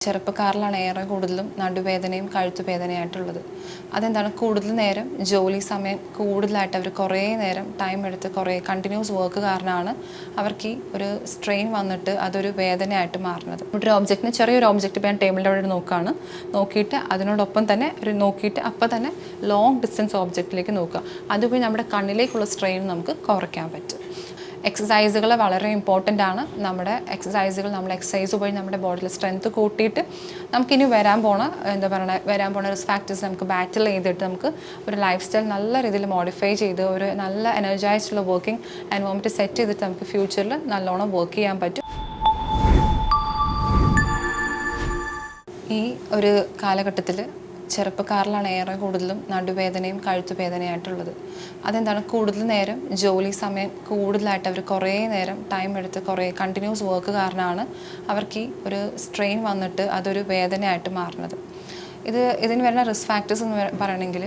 ചെറുപ്പക്കാരിലാണ് ഏറെ കൂടുതലും നടുവേദനയും കഴുത്തുവേദനയായിട്ടുള്ളത്. അതെന്താണ്, കൂടുതൽ നേരം ജോലി സമയം കൂടുതലായിട്ട് അവർ കുറേ നേരം ടൈം എടുത്ത് കുറേ കണ്ടിന്യൂസ് വർക്ക് കാരണമാണ് അവർക്ക് ഈ ഒരു സ്ട്രെയിൻ വന്നിട്ട് അതൊരു വേദനയായിട്ട് മാറുന്നത്. ഒരു ഓബ്ജക്റ്റിന് ചെറിയൊരു ഓബ്ജക്റ്റ് ഇപ്പോൾ ഞാൻ ടേബിളിൻ്റെ അവിടെ നോക്കുകയാണ്, നോക്കിയിട്ട് അതിനോടൊപ്പം തന്നെ ഒരു നോക്കിയിട്ട് അപ്പോൾ തന്നെ ലോങ് ഡിസ്റ്റൻസ് ഓബ്ജക്റ്റിലേക്ക് നോക്കുക. അതുവഴി നമ്മുടെ കണ്ണിലേക്കുള്ള സ്ട്രെയിൻ നമുക്ക് കുറയ്ക്കാൻ പറ്റും. എക്സസൈസുകൾ വളരെ ഇമ്പോർട്ടൻ്റ് ആണ്. നമ്മുടെ എക്സസൈസുകൾ നമ്മൾ എക്സസൈസ് വഴി നമ്മുടെ ബോഡിയിൽ സ്ട്രെങ്ത് കൂട്ടിയിട്ട് നമുക്കിനി വരാൻ പോണ റിസ്ക് ഫാക്ടേഴ്സ് നമുക്ക് ബാറ്റിൽ ചെയ്തിട്ട് നമുക്ക് ഒരു ലൈഫ് സ്റ്റൈൽ നല്ല രീതിയിൽ മോഡിഫൈ ചെയ്ത് ഒരു നല്ല എനർജൈസ്ഡുള്ള വർക്കിംഗ് എൻവയോൺമെൻറ്റ് സെറ്റ് ചെയ്തിട്ട് നമുക്ക് ഫ്യൂച്ചറിൽ നല്ലോണം വർക്ക് ചെയ്യാൻ പറ്റും. ഈ ഒരു കാലഘട്ടത്തിൽ ചെറുപ്പക്കാരിലാണ് ഏറെ കൂടുതലും നടുവേദനയും കഴുത്തുവേദനയായിട്ടുള്ളത്. അതെന്താണ്, കൂടുതൽ നേരം ജോലി സമയം കൂടുതലായിട്ട് അവർ കുറേ നേരം ടൈം എടുത്ത് കുറേ കണ്ടിന്യൂസ് വർക്ക് കാരണമാണ് അവർക്ക് ഈ ഒരു സ്ട്രെയിൻ വന്നിട്ട് അതൊരു വേദനയായിട്ട് മാറുന്നത്. ഇതിന് വരുന്ന റിസ്ക് ഫാക്ടേഴ്സ് എന്ന് പറയണമെങ്കിൽ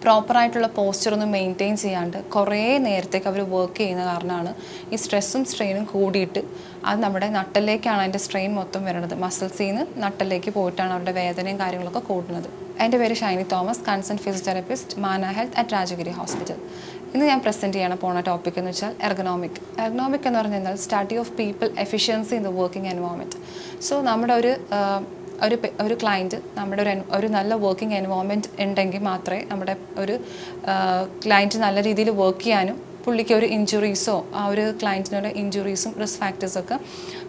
പ്രോപ്പറായിട്ടുള്ള പോസ്ചറൊന്നും മെയിൻറ്റെയിൻ ചെയ്യാണ്ട് കുറേ നേരത്തേക്ക് അവർ വർക്ക് ചെയ്യുന്ന കാരണമാണ് ഈ സ്ട്രെസ്സും സ്ട്രെയിനും കൂടിയിട്ട് അത് നമ്മുടെ നട്ടലിലേക്കാണ് അതിൻ്റെ സ്ട്രെയിൻ മൊത്തം വരുന്നത്. മസിൽസിൽ നിന്ന് നട്ടലിലേക്ക് പോയിട്ടാണ് അവരുടെ വേദനയും കാര്യങ്ങളൊക്കെ കൂടുന്നത്. എൻ്റെ പേര് ഷൈനി തോമസ്, കൺസൾട്ടന്റ് ഫിസിയോതെറാപ്പിസ്റ്റ്, മാന ഹെൽത്ത് അറ്റ് രാജഗിരി ഹോസ്പിറ്റൽ. ഇന്ന് ഞാൻ പ്രസൻറ്റ് ചെയ്യാൻ പോകുന്ന ടോപ്പിക് എന്ന് വെച്ചാൽ എർഗണോമിക് എന്ന് പറഞ്ഞു കഴിഞ്ഞാൽ study of people efficiency in the working environment. So നമ്മുടെ ഒരു ക്ലയൻറ്റ് നമ്മുടെ ഒരു നല്ല വർക്കിംഗ് എൻവയോൺമെൻറ്റ് ഉണ്ടെങ്കിൽ മാത്രമേ നമ്മുടെ ഒരു ക്ലയൻറ്റ് നല്ല രീതിയിൽ വർക്ക് ചെയ്യാനും പുള്ളിക്ക് ഒരു ഇഞ്ചുറീസോ ആ ഒരു ക്ലയൻറ്റിനൊരു ഇഞ്ചുറീസും റിസ്ക് ഫാക്ടേഴ്സൊക്കെ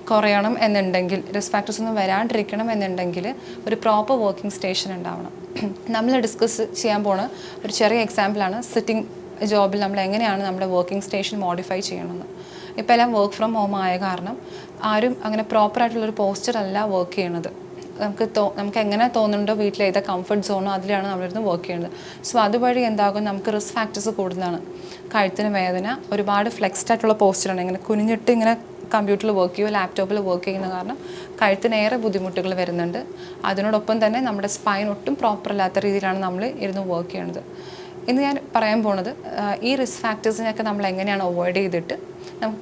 കുറയണം എന്നുണ്ടെങ്കിൽ, റിസ്ക് ഫാക്ടേഴ്സ് ഒന്നും വരാണ്ടിരിക്കണം എന്നുണ്ടെങ്കിൽ ഒരു പ്രോപ്പർ വർക്കിംഗ് സ്റ്റേഷൻ ഉണ്ടാവണം. നമ്മൾ ഡിസ്കസ് ചെയ്യാൻ പോണ ഒരു ചെറിയ എക്സാമ്പിളാണ് സിറ്റിംഗ് ജോബിൽ നമ്മൾ എങ്ങനെയാണ് നമ്മുടെ വർക്കിംഗ് സ്റ്റേഷൻ മോഡിഫൈ ചെയ്യണമെന്ന്. ഇപ്പോൾ എല്ലാം വർക്ക് ഫ്രം ഹോം ആയ കാരണം ആരും അങ്ങനെ പ്രോപ്പറായിട്ടുള്ളൊരു പോസ്ചർ അല്ല വർക്ക് ചെയ്യണത്. നമുക്ക് എങ്ങനെ തോന്നുന്നുണ്ടോ വീട്ടിൽ ഏതാ കംഫർട്ട് സോണോ അതിലാണ് നമ്മളിരുന്ന് വർക്ക് ചെയ്യുന്നത്. സോ അതുവഴി എന്താകും, നമുക്ക് റിസ്ക് ഫാക്ടേഴ്സ് കൂടുതലാണ്. കഴുത്തിന് വേദന, ഒരുപാട് ഫ്ലെക്സ്ഡ് ആയിട്ടുള്ള പോസ്ചറാണ്, ഇങ്ങനെ കുനിഞ്ഞിട്ട് ഇങ്ങനെ കമ്പ്യൂട്ടറിൽ വർക്ക് ചെയ്യുക, ലാപ്ടോപ്പിൽ വർക്ക് ചെയ്യുന്ന കാരണം കഴുത്തിനേറെ ബുദ്ധിമുട്ടുകൾ വരുന്നുണ്ട്. അതിനോടൊപ്പം തന്നെ നമ്മുടെ സ്പൈൻ ഒട്ടും പ്രോപ്പർ അല്ലാത്ത രീതിയിലാണ് നമ്മൾ ഇരുന്ന് വർക്ക് ചെയ്യണത്. ഇന്ന് ഞാൻ പറയാൻ പോണത് ഈ റിസ്ക് ഫാക്ടേഴ്സിനെയൊക്കെ നമ്മൾ എങ്ങനെയാണ് അവോയ്ഡ് ചെയ്തിട്ട് നമുക്ക്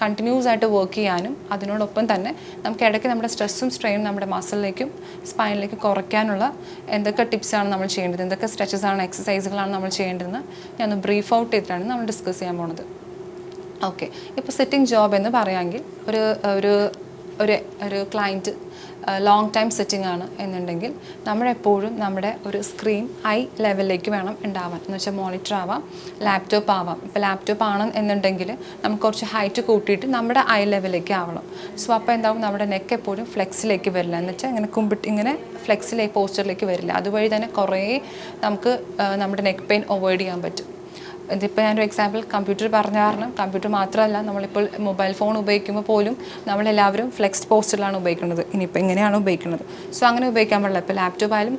കണ്ടിന്യൂസ് ആയിട്ട് വർക്ക് ചെയ്യാനും അതിനോടൊപ്പം തന്നെ നമുക്ക് ഇടയ്ക്ക് നമ്മുടെ സ്ട്രെസ്സും സ്ട്രെയിനും നമ്മുടെ മസിലിലേക്കും സ്പൈനിലേക്കും കുറയ്ക്കാനുള്ള എന്തൊക്കെ ടിപ്സാണ് നമ്മൾ ചെയ്യേണ്ടത്, എന്തൊക്കെ സ്ട്രെച്ചസാണ് എക്സസൈസുകളാണ് നമ്മൾ ചെയ്യേണ്ടതെന്ന് ഞാൻ ബ്രീഫ് ഔട്ട് ചെയ്തിട്ടാണ് നമ്മൾ ഡിസ്കസ് ചെയ്യാൻ പോണത്. ഓക്കെ, ഇപ്പോൾ സിറ്റിംഗ് ജോബ് എന്ന് പറയാമെങ്കിൽ ഒരു ക്ലയൻറ്റ് ലോങ് ടൈം സിറ്റിംഗ് ആണ് എന്നുണ്ടെങ്കിൽ നമ്മളെപ്പോഴും നമ്മുടെ ഒരു സ്ക്രീൻ ഐ ലെവലിലേക്ക് വേണം ഉണ്ടാവാൻ. എന്ന് വെച്ചാൽ മോണിറ്റർ ആവാം, ലാപ്ടോപ്പ് ആവാം. ഇപ്പോൾ ലാപ്ടോപ്പ് ആണ് എന്നുണ്ടെങ്കിൽ നമുക്ക് കുറച്ച് ഹൈറ്റ് കൂട്ടിയിട്ട് നമ്മുടെ ഐ ലെവലിലേക്ക് ആവണം. സോ അപ്പോൾ എന്താവും, നമ്മുടെ നെക്ക് എപ്പോഴും ഫ്ലെക്സിലേക്ക് വരില്ല, എന്ന് വെച്ചാൽ ഇങ്ങനെ ഫ്ലെക്സിലേക്ക് പോസ്ചറിലേക്ക് വരില്ല. അതുവഴി തന്നെ കുറേ നമുക്ക് നമ്മുടെ നെക്ക് പെയിൻ അവോയ്ഡ് ചെയ്യാൻ പറ്റും. ഇതിപ്പോൾ ഞാനൊരു എക്സാമ്പിൾ കമ്പ്യൂട്ടർ പറഞ്ഞ കാരണം, കമ്പ്യൂട്ടർ മാത്രമല്ല നമ്മളിപ്പോൾ മൊബൈൽ ഫോൺ ഉപയോഗിക്കുമ്പോൾ പോലും നമ്മളെല്ലാവരും ഫ്ലെക്സ്ഡ് പോസ്റ്ററിലാണ് ഉപയോഗിക്കുന്നത്. ഇനിയിപ്പോൾ എങ്ങനെയാണ് ഉപയോഗിക്കുന്നത്, സോ അങ്ങനെ ഉപയോഗിക്കാൻ പാടില്ല. ഇപ്പോൾ ലാപ്ടോപ്പ് ആയാലും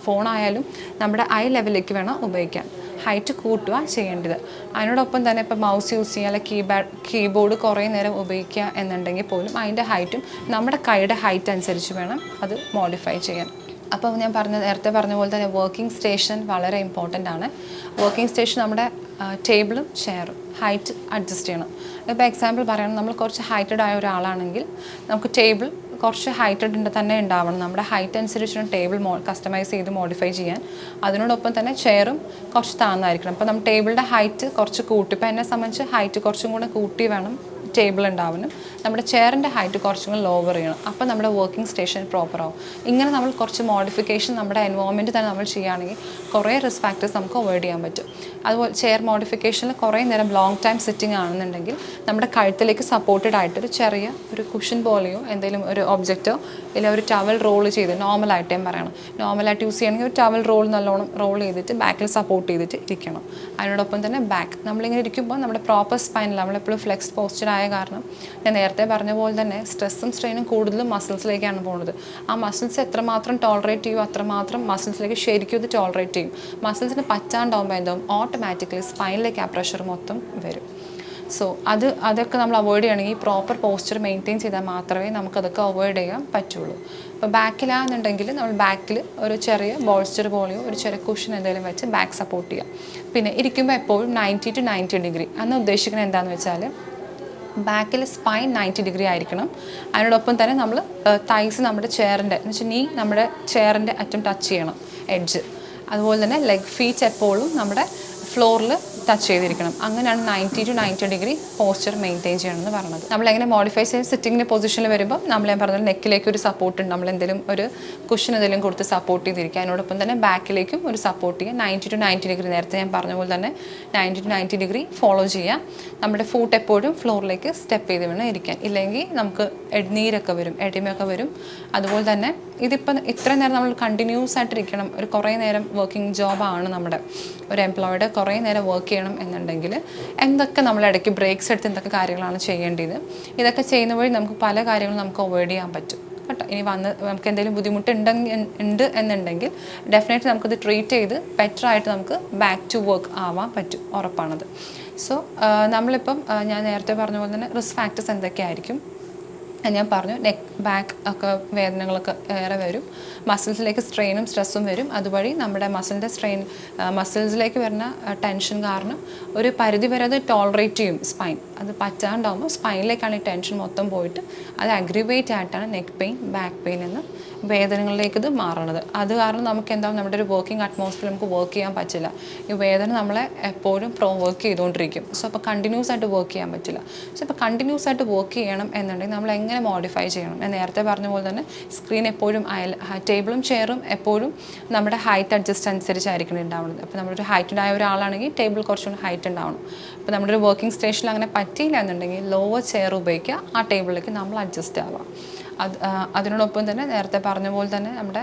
ഫോൺ ആയാലും നമ്മുടെ ഐ ലെവലിലേക്ക് വേണം ഉപയോഗിക്കാൻ. ഹൈറ്റ് കൂട്ടുക ചെയ്യേണ്ടത്. അതിനോടൊപ്പം തന്നെ ഇപ്പോൾ മൗസ് യൂസ് ചെയ്യുക, അല്ലെങ്കിൽ കീബോർഡ് കുറേ നേരം ഉപയോഗിക്കുക എന്നുണ്ടെങ്കിൽ പോലും അതിൻ്റെ ഹൈറ്റും നമ്മുടെ കൈയുടെ ഹൈറ്റ് അനുസരിച്ച് വേണം അത് മോഡിഫൈ ചെയ്യാൻ. അപ്പോൾ ഞാൻ നേരത്തെ പറഞ്ഞ പോലെ തന്നെ വർക്കിംഗ് സ്റ്റേഷൻ വളരെ ഇമ്പോർട്ടൻ്റ് ആണ്. വർക്കിംഗ് സ്റ്റേഷൻ നമ്മുടെ ടേബിളും ചെയറും ഹൈറ്റ് അഡ്ജസ്റ്റ് ചെയ്യണം. ഇപ്പോൾ എക്സാമ്പിൾ പറയണം, നമ്മൾ കുറച്ച് ഹൈറ്റഡ് ആയ ഒരാളാണെങ്കിൽ നമുക്ക് ടേബിൾ കുറച്ച് ഹൈറ്റഡ് തന്നെ ഉണ്ടാവണം. നമ്മുടെ ഹൈറ്റ് അനുസരിച്ച് ടേബിൾ കസ്റ്റമൈസ് ചെയ്ത് മോഡിഫൈ ചെയ്യാൻ. അതിനോടൊപ്പം തന്നെ ചെയറും കുറച്ച് താഴ്ന്നായിരിക്കണം. അപ്പോൾ നമ്മൾ ടേബിളിൻ്റെ ഹൈറ്റ് കുറച്ച് കൂട്ടി, ഇപ്പോൾ എന്നെ സംബന്ധിച്ച് ഹൈറ്റ് കുറച്ചും കൂടെ കൂട്ടി വേണം ടേബിൾ ഉണ്ടാവാനും. നമ്മുടെ ചെയറിൻ്റെ ഹൈറ്റ് കുറച്ചും കൂടി ലോവർ ചെയ്യണം. അപ്പോൾ നമ്മുടെ വർക്കിംഗ് സ്റ്റേഷൻ പ്രോപ്പർ ആവും. ഇങ്ങനെ നമ്മൾ കുറച്ച് മോഡിഫിക്കേഷൻ നമ്മുടെ എൻവയോൺമെൻറ്റ് തന്നെ നമ്മൾ ചെയ്യുകയാണെങ്കിൽ കുറേ റിസ്ക് ഫാക്ടേഴ്സ് നമുക്ക് അവോയ്ഡ് ചെയ്യാൻ പറ്റും. അതുപോലെ ചെയർ മോഡിഫിക്കേഷനിൽ കുറേ നേരം ലോങ് ടൈം സിറ്റിംഗ് ആണെന്നുണ്ടെങ്കിൽ നമ്മുടെ കഴുത്തിലേക്ക് സപ്പോർട്ടഡ് ആയിട്ടൊരു ചെറിയ ഒരു കുഷൻ പോലെയോ എന്തെങ്കിലും ഒരു ഒബ്ജക്റ്റോ ഇല്ല ഒരു ടവൽ റോൾ ചെയ്ത്, നോർമലായിട്ട് ഞാൻ പറയണം, നോർമലായിട്ട് യൂസ് ചെയ്യണമെങ്കിൽ ഒരു ടവൽ നല്ലോണം റോൾ ചെയ്തിട്ട് ബാക്കിൽ സപ്പോർട്ട് ചെയ്തിട്ട് ഇരിക്കണം. അതിനോടൊപ്പം തന്നെ ബാക്ക് നമ്മളിങ്ങനെ ഇരിക്കുമ്പോൾ നമ്മുടെ പ്രോപ്പർ സ്പൈനിൽ നമ്മളെപ്പോഴും ഫ്ലെക്സ് പോസ്ചർ ആയ കാരണം ഞാൻ നേരത്തെ പറഞ്ഞ പോലെ തന്നെ സ്ട്രെസ്സും സ്ട്രെയിനും കൂടുതലും മസിൽസിലേക്കാണ് പോകുന്നത്. ആ മസിൽസ് എത്രമാത്രം ടോളറേറ്റ് ചെയ്യുമോ അത്രമാത്രം മസിൽസിലേക്ക് ശരിക്കും ഇത് ടോളറേറ്റ് ചെയ്യും. മസിൽസിന് പറ്റാണ്ടാവുമ്പോൾ എന്താവും, ഓട്ടോമാറ്റിക്കലി സ്പൈനിലേക്ക് ആ പ്രഷർ മൊത്തം വരും. സോ അതൊക്കെ നമ്മൾ അവോയ്ഡ് ചെയ്യണമെങ്കിൽ പ്രോപ്പർ പോസ്ചർ മെയിൻറ്റെയിൻ ചെയ്താൽ മാത്രമേ നമുക്കതൊക്കെ അവോയ്ഡ് ചെയ്യാൻ പറ്റുള്ളൂ. ഇപ്പോൾ ബാക്കിലാണെന്നുണ്ടെങ്കിൽ നമ്മൾ ബാക്കിൽ ഒരു ചെറിയ ബോൾസ്റ്റർ പോലെയോ ഒരു ചെറിയ കുഷൻ എന്തെങ്കിലും വെച്ച് ബാക്ക് സപ്പോർട്ട് ചെയ്യുക. പിന്നെ ഇരിക്കുമ്പോൾ എപ്പോഴും 90 to 90 ഡിഗ്രി. അന്ന് ഉദ്ദേശിക്കുന്നത് എന്താണെന്ന് വെച്ചാൽ ബാക്കിൽ സ്പൈൻ 90 ഡിഗ്രി ആയിരിക്കണം. അതിനോടൊപ്പം തന്നെ നമ്മൾ തൈസ് നമ്മുടെ ചെയറിൻ്റെ എന്ന് വെച്ചാൽ നീ നമ്മുടെ ചെയറിൻ്റെ അറ്റം ടച്ച് ചെയ്യണം, എഡ്ജ്. അതുപോലെ തന്നെ ലെഗ് ഫീറ്റ് എപ്പോഴും നമ്മുടെ ഫ്ലോറിൽ ടച്ച് ചെയ്തിരിക്കണം. അങ്ങനെയാണ് 90 to 90 ഡിഗ്രി പോസ്ചർ മെയിൻറ്റെയിൻ ചെയ്യണമെന്ന് പറയുന്നത്. നമ്മളെങ്ങനെ മോഡിഫൈ ചെയ്ത് സിറ്റിങ്ങിൻ്റെ പൊസിഷനിൽ വരുമ്പോൾ ഞാൻ പറഞ്ഞത് നെക്കിലേക്ക് ഒരു സപ്പോർട്ട് ഉണ്ട്, നമ്മളെന്തെങ്കിലും ഒരു കുഷൻ എന്തെങ്കിലും കൊടുത്ത് സപ്പോർട്ട് ചെയ്തിരിക്കുക. അതിനോടൊപ്പം തന്നെ ബാക്കിലേക്കും ഒരു സപ്പോർട്ട് ചെയ്യുക. 90 to 90 ഡിഗ്രി, നേരത്തെ ഞാൻ പറഞ്ഞ പോലെ തന്നെ 90 to 90 ഡിഗ്രി ഫോളോ ചെയ്യുക. നമ്മുടെ ഫൂട്ട് എപ്പോഴും ഫ്ലോറിലേക്ക് സ്റ്റെപ്പ് ചെയ്ത് വേണം ഇരിക്കാൻ, ഇല്ലെങ്കിൽ നമുക്ക് നീരൊക്കെ വരും, എഡിമയൊക്കെ വരും. അതുപോലെ തന്നെ ഇതിപ്പം ഇത്ര നേരം നമ്മൾ കണ്ടിന്യൂസ് ആയിട്ടിരിക്കണം, ഒരു കുറേ നേരം വർക്കിംഗ് ജോബാണ് നമ്മുടെ ഒരു എംപ്ലോയിയുടെ, കുറേ നേരം വർക്ക് ചെയ്യണം എന്നുണ്ടെങ്കിൽ എന്തൊക്കെ നമ്മൾ ഇടയ്ക്ക് ബ്രേക്സ് എടുത്ത് എന്തൊക്കെ കാര്യങ്ങളാണ് ചെയ്യേണ്ടത്. ഇതൊക്കെ ചെയ്യുന്ന വഴി നമുക്ക് പല കാര്യങ്ങളും നമുക്ക് അവോയ്ഡ് ചെയ്യാൻ പറ്റും കേട്ടോ. ഇനി നമുക്ക് എന്തെങ്കിലും ബുദ്ധിമുട്ടുണ്ട് എന്നുണ്ടെങ്കിൽ ഡെഫിനറ്റ്ലി നമുക്കത് ട്രീറ്റ് ചെയ്ത് ബെറ്ററായിട്ട് നമുക്ക് ബാക്ക് ടു വർക്ക് ആവാൻ പറ്റും, ഉറപ്പാണത്. സോ നമ്മളിപ്പം ഞാൻ നേരത്തെ പറഞ്ഞ പോലെ തന്നെ റിസ്ക് ഫാക്ടേഴ്സ് എന്തൊക്കെയായിരിക്കും ഞാൻ പറഞ്ഞു. നെക്ക് ബാക്ക് ഒക്കെ വേദനകളൊക്കെ ഏറെ വരും, മസിൽസിലേക്ക് സ്ട്രെയിനും സ്ട്രെസ്സും വരും. അതുവഴി നമ്മുടെ മസിൽസിലേക്ക് വരുന്ന ടെൻഷൻ കാരണം ഒരു പരിധി വരെ അത് ടോളറേറ്റ് ചെയ്യും സ്പൈൻ. അത് പറ്റാണ്ടാവുമ്പോൾ സ്പൈനിലേക്കാണ് ഈ ടെൻഷൻ മൊത്തം പോയിട്ട് അത് അഗ്രിവേറ്റ് ആയിട്ടാണ് നെക്ക് പെയിൻ, ബാക്ക് പെയിൻ എന്ന് വേദനകളിലേക്ക് ഇത് മാറണത്. അത് കാരണം നമുക്ക് എന്താവും, നമ്മുടെ ഒരു വർക്കിംഗ് അറ്റ്മോസ്ഫിയർ നമുക്ക് വർക്ക് ചെയ്യാൻ പറ്റില്ല. ഈ വേദന നമ്മളെ എപ്പോഴും വർക്ക് ചെയ്തുകൊണ്ടിരിക്കും. സോ അപ്പോൾ കണ്ടിന്യൂസ് ആയിട്ട് വർക്ക് ചെയ്യാൻ പറ്റില്ല. സോ ഇപ്പോൾ കണ്ടിന്യൂസ് ആയിട്ട് വർക്ക് ചെയ്യണം എന്നുണ്ടെങ്കിൽ നമ്മൾ എങ്ങനെ മോഡിഫൈ ചെയ്യണം? ഞാൻ നേരത്തെ പറഞ്ഞ പോലെ തന്നെ സ്ക്രീൻ എപ്പോഴും ടേബിളും ചെയറും എപ്പോഴും നമ്മുടെ ഹൈറ്റ് അഡ്ജസ്റ്റ് അനുസരിച്ചായിരിക്കണം ഉണ്ടാവുന്നത്. അപ്പോൾ നമ്മളൊരു ഹൈറ്റഡ് ആയ ഒരാളാണെങ്കിൽ ടേബിൾ കുറച്ചുകൂടി ഹൈറ്റ് ഉണ്ടാവണം. അപ്പോൾ നമ്മുടെ ഒരു വർക്കിംഗ് സ്റ്റേഷനിൽ അങ്ങനെ പറ്റിയില്ല എന്നുണ്ടെങ്കിൽ ലോവർ ചെയർ ഉപയോഗിക്കുക, ആ ടേബിളിലേക്ക് നമ്മൾ അഡ്ജസ്റ്റ് ആവാം. അതിനോടൊപ്പം തന്നെ നേരത്തെ പറഞ്ഞ പോലെ തന്നെ നമ്മുടെ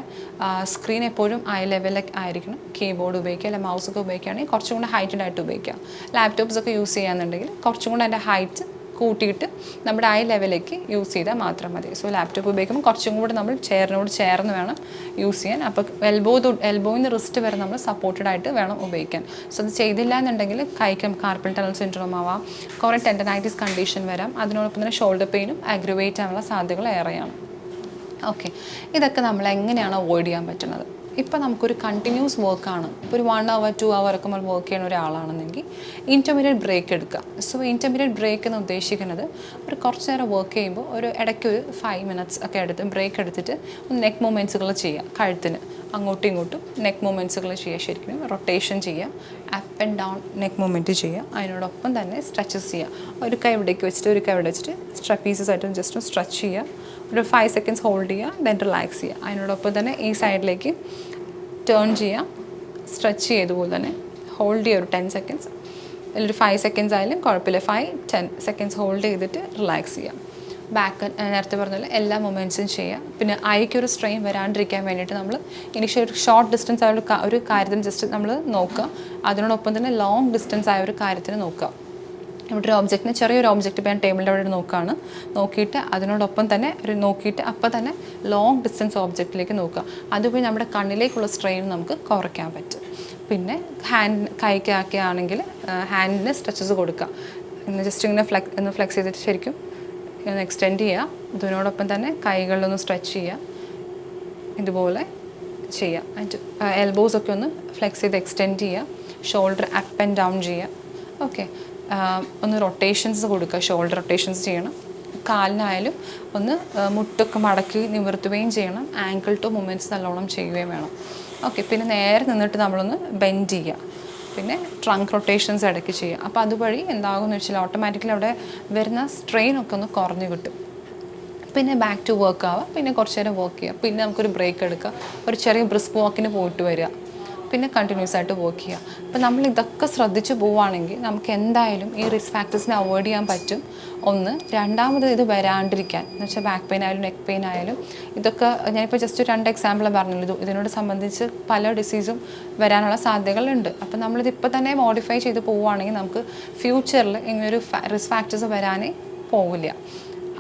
സ്ക്രീൻ എപ്പോഴും ഐ ലെവലിൽ ആയിരിക്കണം. കീബോർഡ് ഉപയോഗിക്കുക, അല്ലെങ്കിൽ മൗസൊക്കെ ഉപയോഗിക്കുകയാണെങ്കിൽ കുറച്ചും കൂടെ ഹൈറ്റഡ് ആയിട്ട് ഉപയോഗിക്കുക. ലാപ്ടോപ്സൊക്കെ യൂസ് ചെയ്യാന്നുണ്ടെങ്കിൽ കുറച്ചും കൂടെ അതിൻ്റെ ഹൈറ്റ് കൂട്ടിയിട്ട് നമ്മുടെ ഐ ലെവലിലേക്ക് യൂസ് ചെയ്താൽ മാത്രം മതി. സോ ലാപ്ടോപ്പ് ഉപയോഗിക്കുമ്പോൾ കുറച്ചും കൂടെ നമ്മൾ ചെയറിനോട് ചേർന്ന് വേണം യൂസ് ചെയ്യാൻ. അപ്പോൾ എൽബോയിന്ന് റിസ്റ്റ് വരെ നമ്മൾ സപ്പോർട്ടഡ് ആയിട്ട് വേണം ഉപയോഗിക്കാൻ. സോ അത് ചെയ്തില്ല എന്നുണ്ടെങ്കിൽ കൈക്ക് കാർപ്പൽ ടണൽ സിൻഡ്രോം ആവാം, കുറേ ടെൻഡനൈറ്റിസ് കണ്ടീഷൻ വരാം. അതിനോടൊപ്പം തന്നെ ഷോൾഡർ പെയിനും അഗ്രിവേറ്റ് ആവാനുള്ള സാധ്യതകൾ ഏറെയാണ്. ഓക്കെ, ഇതൊക്കെ നമ്മൾ എങ്ങനെയാണ് അവോയ്ഡ് ചെയ്യാൻ പറ്റുന്നത്? ഇപ്പോൾ നമുക്കൊരു കണ്ടിന്യൂസ് വർക്കാണ്, ഇപ്പോൾ ഒരു 1 hour 2 hour ഒക്കെ നമ്മൾ വർക്ക് ചെയ്യുന്ന ഒരാളാണെന്നെങ്കിൽ ഇൻറ്റർമീഡിയറ്റ് ബ്രേക്ക് എടുക്കുക. സോ ഇൻറ്റർമീഡിയറ്റ് ബ്രേക്ക് എന്ന് ഉദ്ദേശിക്കുന്നത് ഒരു കുറച്ച് നേരം വർക്ക് ചെയ്യുമ്പോൾ ഒരു ഇടയ്ക്കൊരു 5 minutes ഒക്കെ എടുത്ത് ബ്രേക്ക് എടുത്തിട്ട് നെക്ക് മൂവ്മെൻറ്റ്സുകൾ ചെയ്യുക. കഴുത്തിന് അങ്ങോട്ടും ഇങ്ങോട്ടും നെക്ക് മൂവ്മെൻറ്റ്സുകൾ ചെയ്യുക, ശരിക്കും റൊട്ടേഷൻ ചെയ്യുക, up and down neck movement ചെയ്യുക. അതിനോടൊപ്പം തന്നെ സ്ട്രെച്ചസ് ചെയ്യുക. ഒരു കൈ ഇവിടേക്ക് വെച്ചിട്ട് ഒരു കൈ ഇവിടെ വെച്ചിട്ട് ട്രപ്പീസസ് ആയിട്ട് ജസ്റ്റ് സ്ട്രെച്ച് ചെയ്യുക. ഒരു 5 seconds ഹോൾഡ് ചെയ്യുക, ദെൻ റിലാക്സ് ചെയ്യുക. അതിനോടൊപ്പം തന്നെ ഈ സൈഡിലേക്ക് ടേൺ ചെയ്യുക, സ്ട്രെച്ച് ചെയ്തതുപോലെ തന്നെ ഹോൾഡ് ചെയ്യുക ഒരു 10 seconds. അതിലൊരു 5 seconds ആയാലും കുഴപ്പമില്ല, 5-10 seconds ഹോൾഡ് ചെയ്തിട്ട് റിലാക്സ് ചെയ്യുക. ബാക്ക് നേരത്തെ പറഞ്ഞ പോലെ എല്ലാ മൊമെൻറ്റ്സും ചെയ്യുക. പിന്നെ ഐക്കൊരു സ്ട്രെയിൻ വരാണ്ടിരിക്കാൻ വേണ്ടിയിട്ട് നമ്മൾ ഇനിഷ്യൽ ഒരു ഷോർട്ട് ഡിസ്റ്റൻസ് ആയ ഒരു കാര്യത്തിന് ജസ്റ്റ് നമ്മൾ നോക്കുക. അതിനോടൊപ്പം തന്നെ ലോങ് ഡിസ്റ്റൻസ് ആയ ഒരു കാര്യത്തിന് നോക്കുക. ഇവിടെ ഒരു ഓബ്ജക്റ്റിന് ചെറിയൊരു ഓബ്ജക്റ്റ് ഇപ്പോൾ ഞാൻ ടേബിളിൻ്റെ അവിടെ നോക്കുകയാണ്, നോക്കിയിട്ട് അതിനോടൊപ്പം തന്നെ നോക്കിയിട്ട് അപ്പോൾ തന്നെ ലോങ് ഡിസ്റ്റൻസ് ഓബ്ജക്റ്റിലേക്ക് നോക്കുക. അതുവഴി നമ്മുടെ കണ്ണിലേക്കുള്ള സ്ട്രെയിൻ നമുക്ക് കുറയ്ക്കാൻ പറ്റും. പിന്നെ കൈക്കൊക്കെ ആണെങ്കിൽ ഹാൻഡിന് സ്ട്രെച്ചസ് കൊടുക്കുക. ജസ്റ്റ് ഇങ്ങനെ ഫ്ലെക്സ് ചെയ്തിട്ട് ശരിക്കും ഒന്ന് എക്സ്റ്റെൻഡ് ചെയ്യുക. ഇതിനോടൊപ്പം തന്നെ കൈകളിലൊന്ന് സ്ട്രെച്ച് ചെയ്യുക, ഇതുപോലെ ചെയ്യുക. എന്നിട്ട് എൽബോസൊക്കെ ഒന്ന് ഫ്ലെക്സ് ചെയ്ത് എക്സ്റ്റെൻഡ് ചെയ്യുക. ഷോൾഡർ അപ്പ് ആൻഡ് ഡൗൺ ചെയ്യുക. ഓക്കെ, ഒന്ന് റൊട്ടേഷൻസ് കൊടുക്കുക, ഷോൾഡർ റൊട്ടേഷൻസ് ചെയ്യണം. കാലിനായാലും ഒന്ന് മുട്ടൊക്കെ മടക്കി നിവർത്തുകയും ചെയ്യണം. ആങ്കിൾ ടു മൂവ്മെൻറ്റ്സ് നല്ലോണം ചെയ്യുകയും വേണം. ഓക്കെ, പിന്നെ നേരെ നിന്നിട്ട് നമ്മളൊന്ന് ബെൻഡ് ചെയ്യുക. പിന്നെ ട്രങ്ക് റൊട്ടേഷൻസ് ഇടയ്ക്ക് ചെയ്യുക. അപ്പോൾ അതുവഴി എന്താകുമെന്ന് വെച്ചാൽ ഓട്ടോമാറ്റിക്കലി അവിടെ വരുന്ന സ്ട്രെയിനൊക്കെ ഒന്ന് കുറഞ്ഞു കിട്ടും. പിന്നെ ബാക്ക് ടു വർക്ക് ആവുക, പിന്നെ കുറച്ച് നേരം വർക്ക് ചെയ്യുക, പിന്നെ നമുക്കൊരു ബ്രേക്ക് എടുക്കുക, ഒരു ചെറിയ ബ്രിസ്ക് വാക്കിന് പോയിട്ട് വരിക, പിന്നെ കണ്ടിന്യൂസ് ആയിട്ട് വർക്ക് ചെയ്യുക. അപ്പോൾ നമ്മൾ ഇതൊക്കെ ശ്രദ്ധിച്ച് പോവുകയാണെങ്കിൽ നമുക്ക് എന്തായാലും ഈ റിസ്ക് ഫാക്ടേഴ്സിനെ അവോയ്ഡ് ചെയ്യാൻ പറ്റും. ഒന്ന്, രണ്ടാമത് ഇത് വരാണ്ടിരിക്കാൻ എന്ന് വെച്ചാൽ ബാക്ക് പെയിൻ ആയാലും നെക്ക് പെയിൻ ആയാലും ഇതൊക്കെ ഞാനിപ്പോൾ ജസ്റ്റ് 2 എക്സാമ്പിൾ പറഞ്ഞുള്ളൂ. ഇതിനോട് സംബന്ധിച്ച് പല ഡിസീസും വരാനുള്ള സാധ്യതകളുണ്ട്. അപ്പോൾ നമ്മളിതിപ്പോൾ തന്നെ മോഡിഫൈ ചെയ്ത് പോവുകയാണെങ്കിൽ നമുക്ക് ഫ്യൂച്ചറിൽ ഇങ്ങനൊരു റിസ്ക് ഫാക്ടേഴ്സ് വരാനേ പോവില്ല.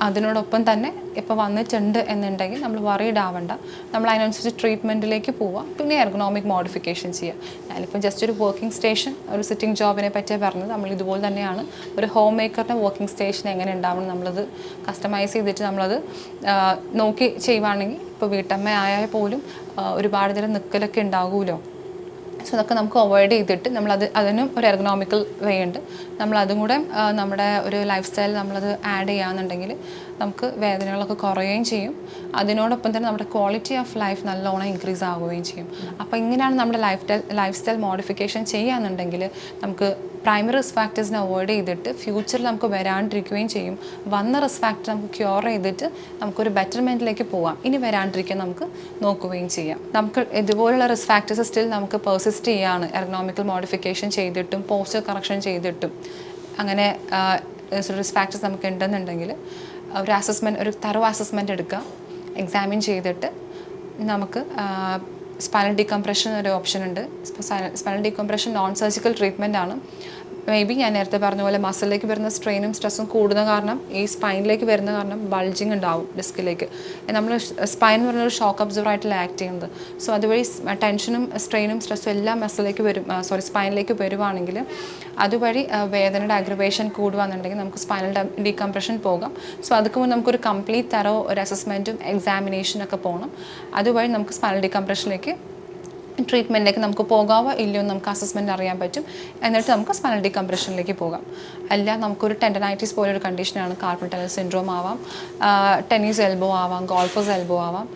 അതിനോടൊപ്പം തന്നെ ഇപ്പോൾ വന്നിട്ടുണ്ട് എന്നുണ്ടെങ്കിൽ നമ്മൾ വറീഡ് ആവണ്ട, നമ്മൾ അതിനനുസരിച്ച് ട്രീറ്റ്മെൻറ്റിലേക്ക് പോവുക. പിന്നെ എർഗണോമിക് മോഡിഫിക്കേഷൻ ചെയ്യുക. ഞാനിപ്പോൾ ജസ്റ്റ് ഒരു വർക്കിംഗ് സ്റ്റേഷൻ, ഒരു സിറ്റിംഗ് ജോബിനെ പറ്റിയാണ് പറഞ്ഞത്. നമ്മൾ ഇതുപോലെ തന്നെയാണ് ഒരു ഹോം മേക്കറിൻ്റെ വർക്കിംഗ് സ്റ്റേഷൻ എങ്ങനെ ഉണ്ടാവണം, നമ്മളത് കസ്റ്റമൈസ് ചെയ്തിട്ട് നമ്മളത് നോക്കി ചെയ്യുവാണെങ്കിൽ ഇപ്പോൾ വീട്ടമ്മ ആയാൽ പോലും ഒരുപാട് നേരം നിൽക്കലൊക്കെ ഉണ്ടാകുമല്ലോ. സോ അതൊക്കെ നമുക്ക് അവോയ്ഡ് ചെയ്തിട്ട് അതിനും ഒരു എർഗണോമിക്കൽ വേ ഉണ്ട്. നമ്മളതും കൂടെ നമ്മുടെ ഒരു ലൈഫ് സ്റ്റൈലിൽ നമ്മളത് ആഡ് ചെയ്യുകയാണെന്നുണ്ടെങ്കിൽ നമുക്ക് വേദനകളൊക്കെ കുറയുകയും ചെയ്യും. അതിനോടൊപ്പം തന്നെ നമ്മുടെ ക്വാളിറ്റി ഓഫ് ലൈഫ് നല്ലോണം ഇൻക്രീസ് ആവുകയും ചെയ്യും. അപ്പോൾ ഇങ്ങനെയാണ് നമ്മുടെ ലൈഫ് സ്റ്റൈൽ മോഡിഫിക്കേഷൻ ചെയ്യുകയാണെന്നുണ്ടെങ്കിൽ നമുക്ക് പ്രൈമറി റിസ്ക് ഫാക്ടേഴ്സിനെ അവോയ്ഡ് ചെയ്തിട്ട് ഫ്യൂച്ചറിൽ നമുക്ക് വരാണ്ടിരിക്കുകയും ചെയ്യും. വന്ന റിസ്ക് ഫാക്ടർ നമുക്ക് ക്യൂർ ചെയ്തിട്ട് നമുക്കൊരു ബെറ്റർമെൻറ്റിലേക്ക് പോകാം. ഇനി വരാണ്ടിരിക്കാൻ നമുക്ക് നോക്കുകയും ചെയ്യാം. നമുക്ക് ഇതുപോലുള്ള റിസ്ക് ഫാക്ടേഴ്സ് സ്റ്റിൽ നമുക്ക് പെർസിസ്റ്റ് ചെയ്യാണ് എർഗണോമിക്കൽ മോഡിഫിക്കേഷൻ ചെയ്തിട്ടും പോസ്റ്റർ കറക്ഷൻ ചെയ്തിട്ടും അങ്ങനെ റിസ്ക് ഫാക്ടേഴ്സ് നമുക്ക് ഉണ്ടെന്നുണ്ടെങ്കിൽ ഒരു തറോ അസസ്മെൻറ്റ് എടുക്കുക, എക്സാമിൻ ചെയ്തിട്ട് നമുക്ക് സ്പൈനൽ ഡീകംപ്രഷൻ ഒരു ഓപ്ഷൻ ഉണ്ട്. Spinal decompression non surgical treatment ആണ്. മേ ബി ഞാൻ നേരത്തെ പറഞ്ഞ പോലെ മസിലിലേക്ക് വരുന്ന സ്ട്രെയിനും സ്ട്രെസ്സും കൂടുന്ന കാരണം ഈ സ്പൈനിലേക്ക് വരുന്ന കാരണം ബൾജിങ് ഉണ്ടാവും ഡിസ്കിലേക്ക്. നമ്മൾ സ്പൈൻ എന്ന് പറഞ്ഞൊരു ഷോക്ക് അബ്സോർവറായിട്ടല്ല ആക്ട് ചെയ്യുന്നത്. സോ അതുവഴി ടെൻഷനും സ്ട്രെയിനും സ്ട്രെസ്സും എല്ലാം മസിലേക്ക് സ്പൈനിലേക്ക് വരുവാണെങ്കിൽ അതുവഴി വേദനയുടെ അഗ്രവേഷൻ കൂടുകയാണെന്നുണ്ടെങ്കിൽ നമുക്ക് സ്പൈനൽ ഡീകംപ്രഷൻ പോകാം. സോ അതൊക്കെ മുമ്പ് നമുക്കൊരു കംപ്ലീറ്റ് തറോ ഒരു അസസ്മെൻറ്റും എക്സാമിനേഷനൊക്കെ പോകണം. അതുവഴി നമുക്ക് സ്പൈനൽ ഡീകംപ്രഷനിലേക്ക് ട്രീറ്റ്മെൻറ്റിലേക്ക് നമുക്ക് പോകാവോ ഇല്ലയോ നമുക്ക് അസസ്മെൻറ്റ് അറിയാൻ പറ്റും. എന്നിട്ട് നമുക്ക് സ്പൈനൽ ഡീകംപ്രഷനിലേക്ക് പോകാം. അല്ല നമുക്കൊരു ടെൻഡനൈറ്റിസ് പോലൊരു കണ്ടീഷനാണ്, കാർപ്പൽ ടണൽ സിൻഡ്രോം ആവാം, ടെന്നീസ് എൽബോ ആവാം, ഗോൾഫേഴ്സ് എൽബോ ആവാം.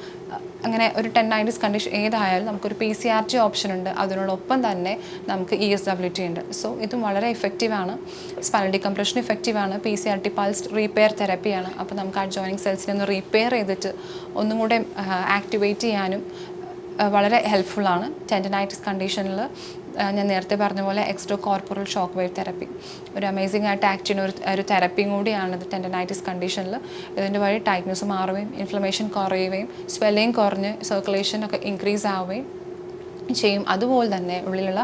അങ്ങനെ ഒരു ടെൻഡനൈറ്റിസ് കണ്ടീഷൻ ഏതായാലും നമുക്കൊരു PCRT ഓപ്ഷൻ ഉണ്ട്. അതിനോടൊപ്പം തന്നെ നമുക്ക് ESWT ഉണ്ട്. സോ ഇതും വളരെ എഫക്റ്റീവാണ്. സ്പൈനൽ ഡീകംപ്രഷൻ ഇഫക്റ്റീവാണ്. PCRT പൾസ് റീപെയർ തെറപ്പിയാണ്. അപ്പോൾ നമുക്ക് ആ ജോയിനിങ് സെൽസിനെ ഒന്ന് റീപെയർ ചെയ്തിട്ട് ഒന്നും കൂടെ ആക്ടിവേറ്റ് ചെയ്യാനും വളരെ ഹെൽപ്ഫുള്ളാണ്. ടെൻഡനൈറ്റിസ് കണ്ടീഷനിൽ ഞാൻ നേരത്തെ പറഞ്ഞ പോലെ extra corporal shock wave therapy ഒരു അമേസിംഗ് ആയിട്ട് ആക്ട് ചെയ്യുന്ന ഒരു തെറപ്പിയും കൂടിയാണ് ഇത് ടെൻഡനൈറ്റിസ് കണ്ടീഷനിൽ. ഇതിൻ്റെ വഴി ടൈറ്റ്നസ് മാറുകയും ഇൻഫ്ലമേഷൻ കുറയുകയും സ്വെല്ലിങ് കുറഞ്ഞ് സർക്കുലേഷനൊക്കെ ഇൻക്രീസ് ആവുകയും ചെയ്യും. അതുപോലെ തന്നെ ഉള്ളിലുള്ള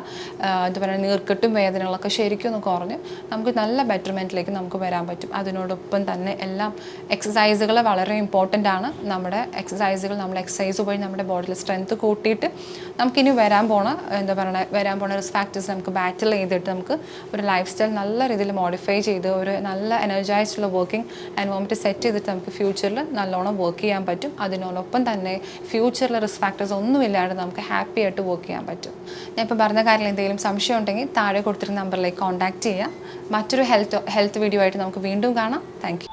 എന്താ പറയുക നീർക്കെട്ടും വേദനകളൊക്കെ ശരിക്കും ഒന്ന് കുറഞ്ഞ് നമുക്ക് നല്ല ബെറ്റർമെൻറ്റിലേക്ക് നമുക്ക് വരാൻ പറ്റും. അതിനോടൊപ്പം തന്നെ എല്ലാം എക്സസൈസുകൾ വളരെ ഇമ്പോർട്ടൻ്റ് ആണ്. നമ്മുടെ എക്സസൈസ് വഴി നമ്മുടെ ബോഡിയിൽ സ്ട്രെങ്ത് കൂട്ടിയിട്ട് നമുക്കിനി വരാൻ പോണ റിസ്ക് ഫാക്ടേഴ്സ് നമുക്ക് ബാറ്റിൽ ചെയ്തിട്ട് നമുക്ക് ഒരു ലൈഫ് സ്റ്റൈൽ നല്ല രീതിയിൽ മോഡിഫൈ ചെയ്ത് ഒരു നല്ല എനർജൈസ്ഡുള്ള വർക്കിംഗ് എൻവയോൺമെൻറ്റ് സെറ്റ് ചെയ്തിട്ട് നമുക്ക് ഫ്യൂച്ചറിൽ നല്ലോണം വർക്ക് ചെയ്യാൻ പറ്റും. അതിനോടൊപ്പം തന്നെ ഫ്യൂച്ചറിൽ റിസ്ക് ഫാക്ടേഴ്സ് ഒന്നുമില്ലാണ്ട് നമുക്ക് ഹാപ്പി ആയിട്ട് വർക്ക് ചെയ്യാൻ പറ്റും. ഞാൻ ഇപ്പോൾ പറഞ്ഞ കാര്യത്തിൽ എന്തെങ്കിലും സംശയം ഉണ്ടെങ്കിൽ താഴെ കൊടുത്തിരുന്ന നമ്പറിലേക്ക് കോൺടാക്റ്റ് ചെയ്യാം. മറ്റൊരു ഹെൽത്ത് വീഡിയോ ആയിട്ട് നമുക്ക് വീണ്ടും കാണാം. Thank you.